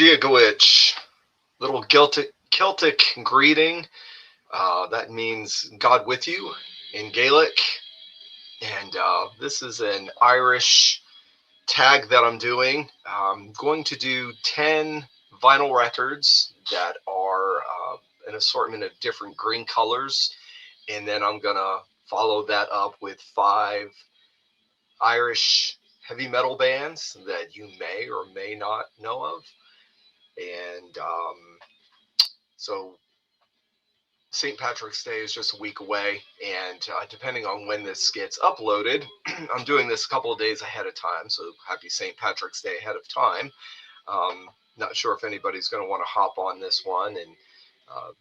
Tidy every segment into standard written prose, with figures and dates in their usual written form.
Díogwech, little Celtic greeting. That means God with you in Gaelic. And this is an Irish tag that I'm doing. I'm going to do 10 vinyl records that are an assortment of different green colors. And then I'm going to follow that up with 5 Irish heavy metal bands that you may or may not know of. And so St. Patrick's Day is just a week away, and depending on when this gets uploaded, I'm doing this a couple of days ahead of time, so happy St. Patrick's Day ahead of time. Not sure if anybody's going to want to hop on this one, and uh,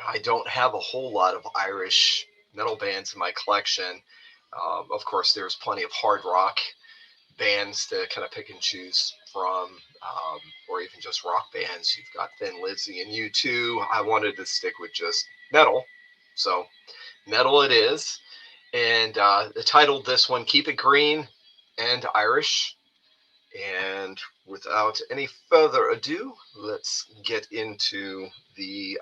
I don't have a whole lot of Irish metal bands in my collection. Of course, there's plenty of hard rock bands to kind of pick and choose from, or even just rock bands. You've got Thin Lizzy and U2. I wanted to stick with just metal, so metal it is. And I titled this one "Keep It Green and Irish." And without any further ado, let's get into the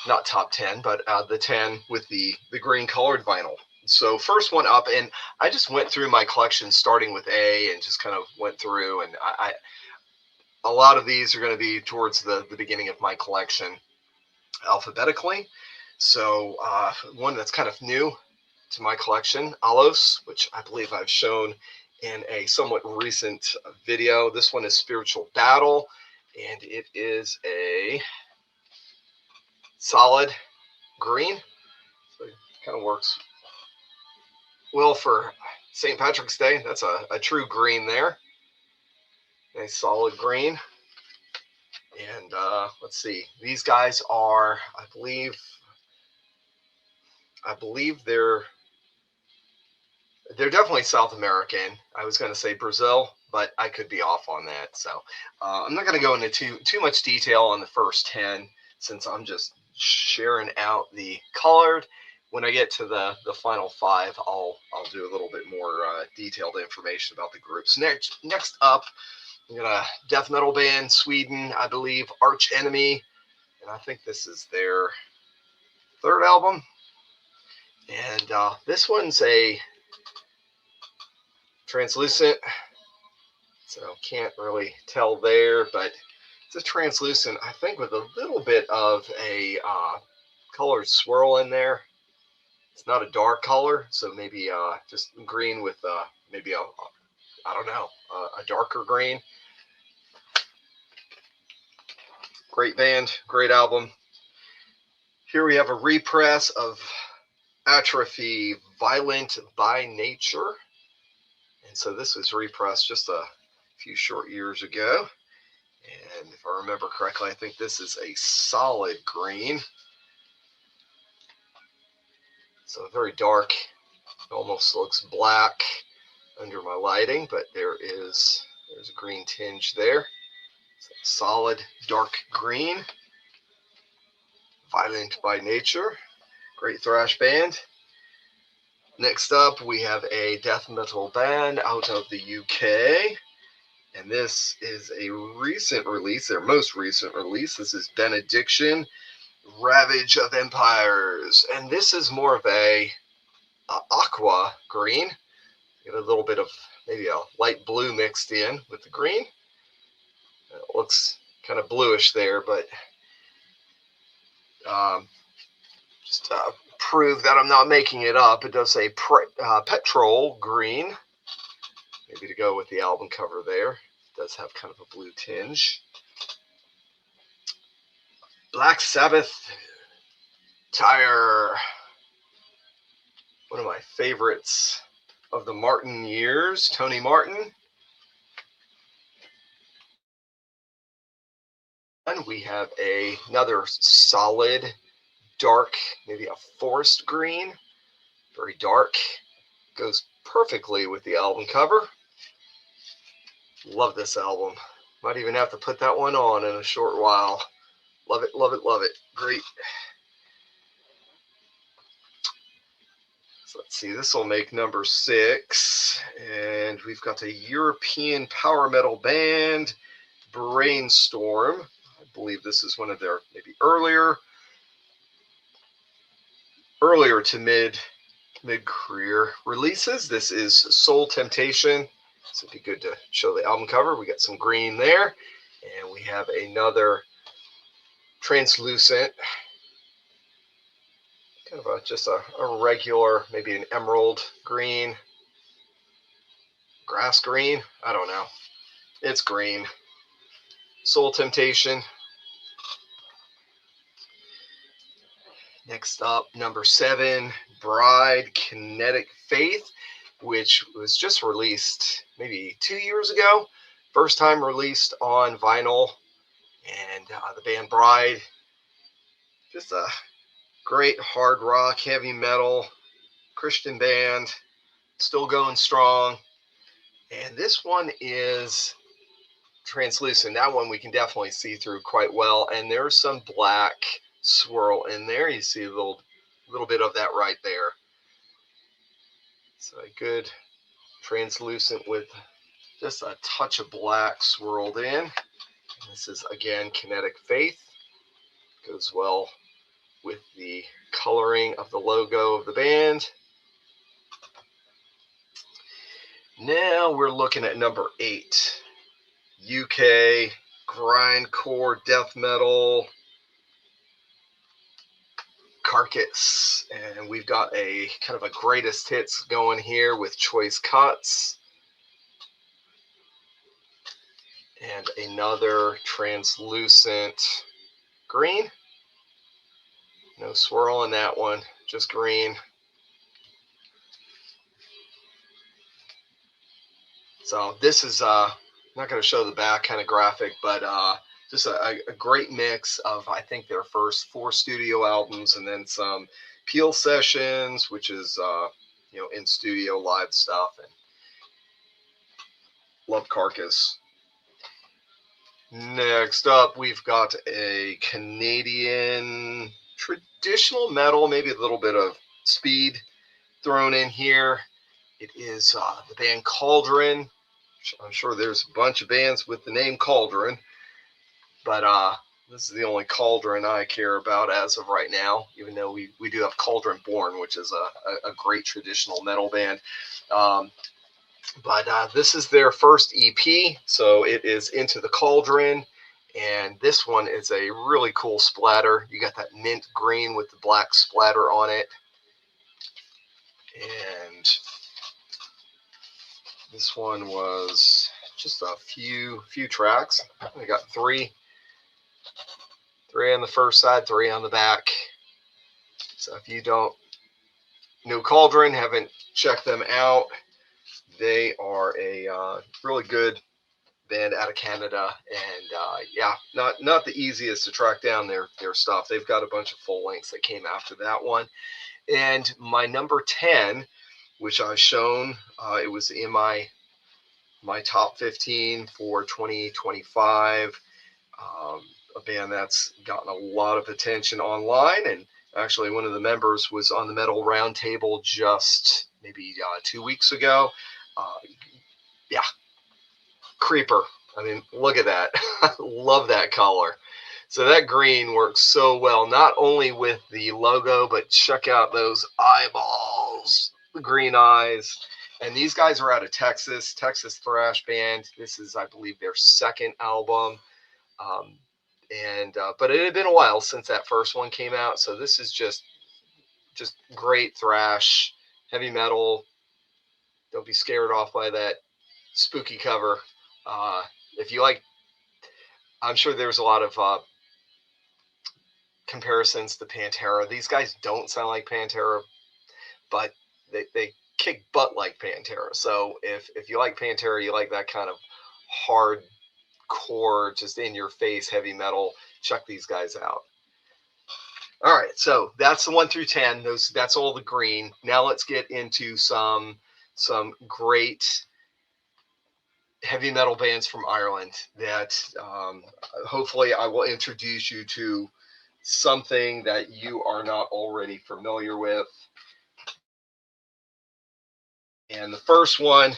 not top 10, but the 10 with the green colored vinyl. So first one up, and I just went through my collection starting with A and just kind of went through, and a lot of these are going to be towards the beginning of my collection alphabetically. So one that's kind of new to my collection, Alos, which I believe I've shown in a somewhat recent video. This one is Spiritual Battle, and it is a solid green. So it kind of works well for St. Patrick's Day. That's a true green there. Nice solid green. And let's see. These guys are, I believe they're definitely South American. I was going to say Brazil, but I could be off on that. So I'm not going to go into too much detail on the first 10 since I'm just sharing out the colored. When I get to the final 5, I'll do a little bit more detailed information about the groups. Next up, we got a death metal band, Sweden, I believe, Arch Enemy, and I think this is their 3rd album. And this one's a translucent, so can't really tell there, but it's a translucent, I think, with a little bit of a colored swirl in there. It's not a dark color, so maybe just green with maybe I don't know, a darker green. Great band, great album. Here we have a repress of Atrophy, Violent by Nature. And so this was repressed just a few short years ago. And if I remember correctly, I think this is a solid green. So very dark, it almost looks black under my lighting, but there's a green tinge there. So solid dark green, Violent by Nature, great thrash band. Next up, we have a death metal band out of the UK, and this is a recent release, their most recent release. This is Benediction, Ravage of Empires, and this is more of a aqua green. Get a little bit of maybe a light blue mixed in with the green. It looks kind of bluish there, but just prove that I'm not making it up. It does say petrol green, maybe to go with the album cover there. It does have kind of a blue tinge. Black Sabbath, Tire, one of my favorites of the Martin years, Tony Martin. And we have another solid dark, maybe a forest green, very dark, goes perfectly with the album cover. Love this album. Might even have to put that one on in a short while. Love it, love it, love it. Great. So let's see, this will make number 6. And we've got a European power metal band, Brainstorm. I believe this is one of their maybe earlier to mid career releases. This is Soul Temptation. So it'd be good to show the album cover. We got some green there, and we have another translucent, kind of just a regular, maybe an emerald green, grass green. I don't know. It's green. Soul Temptation. Next up, number 7, Bride Kinetic Faith, which was just released maybe 2 years ago. First time released on vinyl. And the band Bride, just a great hard rock, heavy metal, Christian band, still going strong. And this one is translucent. That one we can definitely see through quite well. And there's some black swirl in there. You see a little bit of that right there. So a good translucent with just a touch of black swirled in. This is, again, Kinetic Faith. Goes well with the coloring of the logo of the band. Now we're looking at number 8. UK grindcore death metal, Carcass. And we've got a kind of a greatest hits going here with Choice Cuts. And another translucent green. No swirl in that one, just green. So this is not going to show the back kind of graphic, but just a great mix of, I think, their first 4 studio albums, and then some Peel sessions, which is in studio live stuff. And love Carcass. Next up, we've got a Canadian traditional metal, maybe a little bit of speed thrown in here. It is the band Cauldron. I'm sure there's a bunch of bands with the name Cauldron, but this is the only Cauldron I care about as of right now, even though we do have Cauldron Born, which is a great traditional metal band. But this is their first EP, so it is Into the Cauldron, and this one is a really cool splatter. You got that mint green with the black splatter on it, and this one was just a few tracks. We got 3 on the first side, 3 on the back. So if you don't know Cauldron, haven't checked them out, they are a really good band out of Canada, and yeah, not the easiest to track down their stuff. They've got a bunch of full lengths that came after that one. And my number 10, which I've shown, it was in my top 15 for 2025. A band that's gotten a lot of attention online, and actually one of the members was on the Metal Roundtable just maybe 2 weeks ago. Yeah, Creeper. I mean, look at that. I love that color. So that green works so well, not only with the logo, but check out those eyeballs, the green eyes. And these guys are out of Texas thrash band. This is, I believe, their second album. But it had been a while since that first one came out. So this is just great thrash, heavy metal. Don't be scared off by that spooky cover. If you like, I'm sure there's a lot of comparisons to Pantera. These guys don't sound like Pantera, but they kick butt like Pantera. So if you like Pantera, you like that kind of hardcore, just in your face heavy metal, check these guys out. All right, so that's the 1 through 10. That's all the green. Now let's get into some great heavy metal bands from Ireland that hopefully I will introduce you to something that you are not already familiar with. And the first one,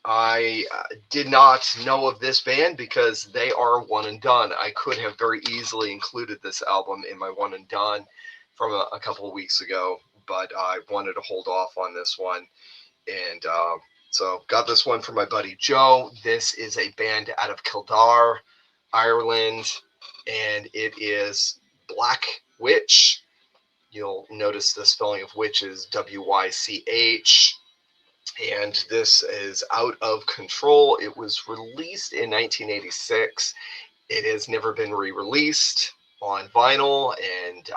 I did not know of this band because they are one and done. I could have very easily included this album in my one and done from a couple of weeks ago, but I wanted to hold off on this one. And so got this one from my buddy Joe. This is a band out of Kildare, Ireland, and it is Black Witch. You'll notice the spelling of witch is W-Y-C-H. And this is Out of Control. It was released in 1986. It has never been re-released on vinyl, and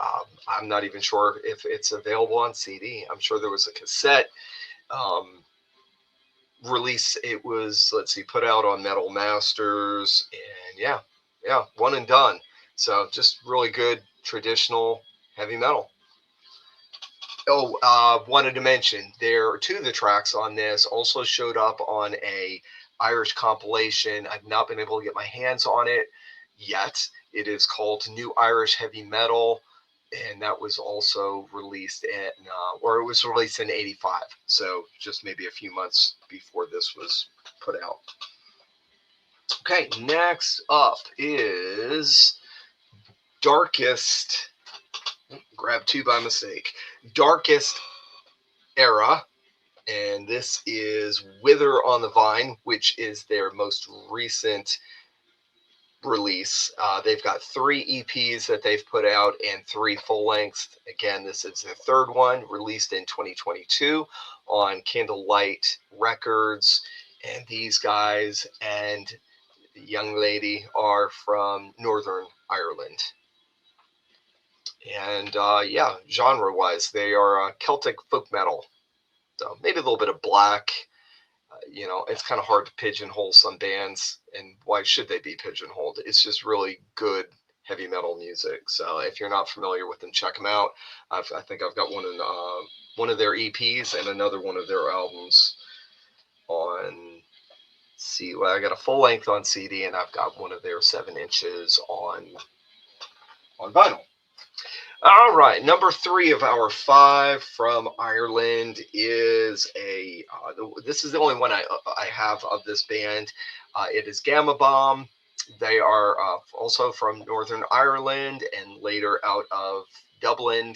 I'm not even sure if it's available on CD. I'm sure there was a cassette release. It was, let's see, put out on Metal Masters, and yeah, one and done. So just really good traditional heavy metal. Oh, wanted to mention there are two of the tracks on this also showed up on a Irish compilation. I've not been able to get my hands on it yet. It is called New Irish Heavy Metal, and that was also released in, or it was released in '85. So just maybe a few months before this was put out. Okay, next up is Darkest. Grab two by mistake. Darkest Era, and this is Wither on the Vine, which is their most recent release. They've got 3 EPs that they've put out and 3 full lengths. Again, this is their third one, released in 2022 on Candlelight Records. And these guys and the young lady are from Northern Ireland. And yeah, genre-wise, they are Celtic folk metal. So maybe a little bit of black. You know, it's kind of hard to pigeonhole some bands, and why should they be pigeonholed? It's just really good heavy metal music. So if you're not familiar with them, check them out. I think I've got one of their EPs and another one of their albums on. See, well, I got a full length on CD, and I've got one of their 7 inches on vinyl. All right, number 3 of our 5 from Ireland is this is the only one I have of this band. It is Gamma Bomb. They are also from Northern Ireland and later out of Dublin,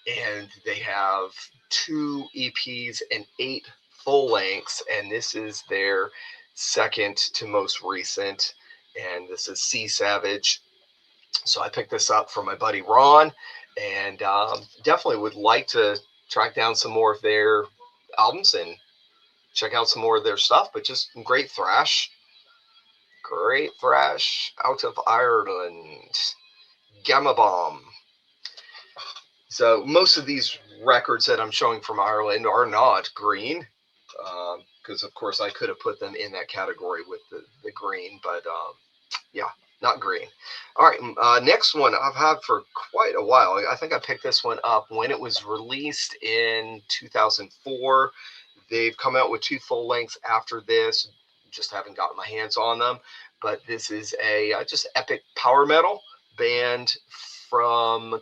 and they have 2 EPs and 8 full lengths, and this is their second to most recent, and this is Sea Savage. So I picked this up from my buddy Ron, and definitely would like to track down some more of their albums and check out some more of their stuff. But just great thrash out of Ireland. Gamma Bomb. So most of these records that I'm showing from Ireland are not green, because of course I could have put them in that category with the green, but yeah, not green. All right, next one I've had for quite a while. I think I picked this one up when it was released in 2004. They've come out with 2 full lengths after this. Just haven't gotten my hands on them. But this is a just epic power metal band from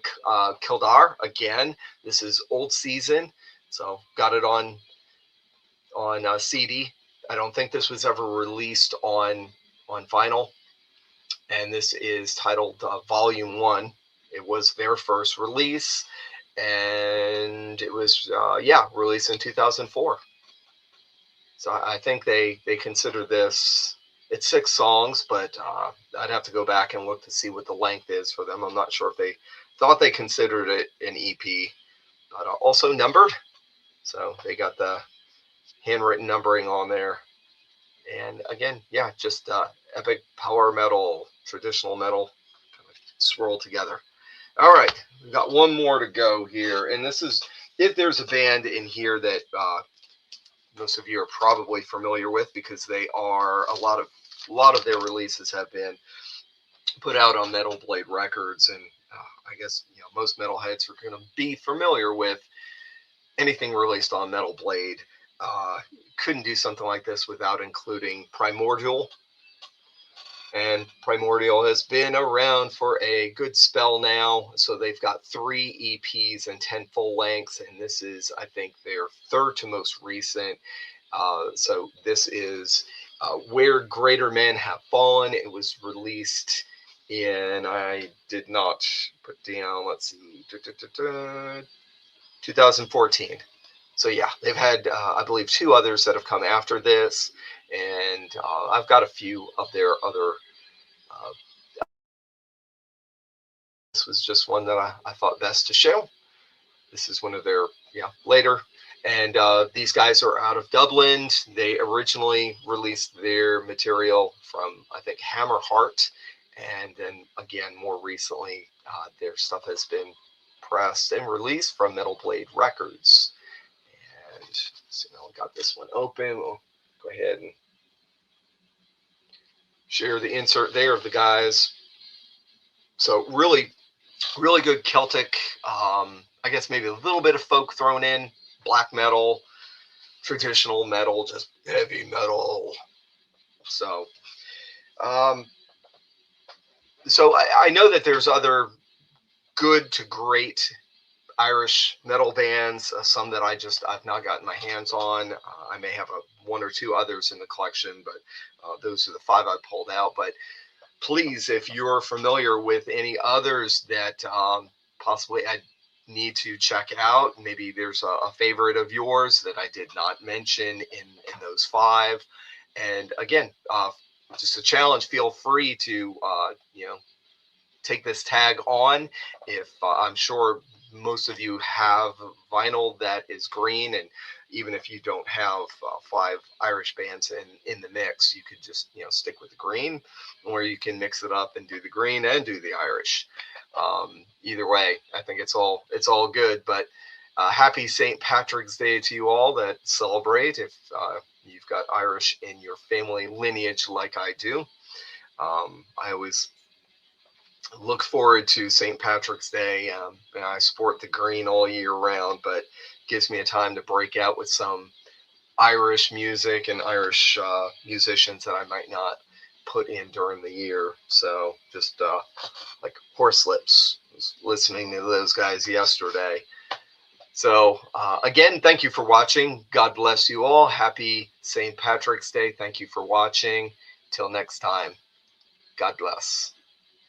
Kildare. Again, this is Old Season. So got it on CD. I don't think this was ever released on vinyl. And this is titled Volume 1. It was their first release, and it was released in 2004. So I think they consider this, it's 6 songs, but I'd have to go back and look to see what the length is for them. I'm not sure if they thought they considered it an EP, but also numbered. So they got the handwritten numbering on there. And again, yeah, just epic power metal, traditional metal, kind of swirled together. All right, we've got one more to go here. And this is, if there's a band in here that most of you are probably familiar with, because they are, a lot of their releases have been put out on Metal Blade Records. And I guess, you know, most metalheads are going to be familiar with anything released on Metal Blade. Couldn't do something like this without including Primordial. And Primordial has been around for a good spell now. So they've got 3 EPs and 10 full lengths. And this is, I think, their third to most recent. So this is Where Greater Men Have Fallen. It was released in, I did not put down, let's see, 2014. So yeah, they've had, I believe, 2 others that have come after this. And I've got a few of their other. This was just one that I thought best to show. This is one of their later. And these guys are out of Dublin. They originally released their material from, I think, Hammerheart. And then again, more recently, their stuff has been pressed and released from Metal Blade Records. And so now we got this one open. We'll go ahead and share the insert there of the guys. So really good Celtic, I guess maybe a little bit of folk thrown in, black metal, traditional metal, just heavy metal. So I know that there's other good to great Irish metal bands, some that I've not gotten my hands on. I may have 1 or 2 others in the collection, but those are the 5 I pulled out. But please, if you're familiar with any others that possibly I need to check out, maybe there's a favorite of yours that I did not mention in those 5. And again, just a challenge. Feel free to take this tag on. If I'm sure most of you have vinyl that is green, and even if you don't have 5 Irish bands in the mix, you could just stick with the green, or you can mix it up and do the green and do the Irish. Either way, I think it's all good. But happy St. Patrick's Day to you all that celebrate, if you've got Irish in your family lineage like I do. I always look forward to St. Patrick's Day. And I sport the green all year round, but it gives me a time to break out with some Irish music and Irish musicians that I might not put in during the year. So just like Horselips, I was listening to those guys yesterday. So again, thank you for watching. God bless you all. Happy St. Patrick's Day. Thank you for watching. Till next time, God bless.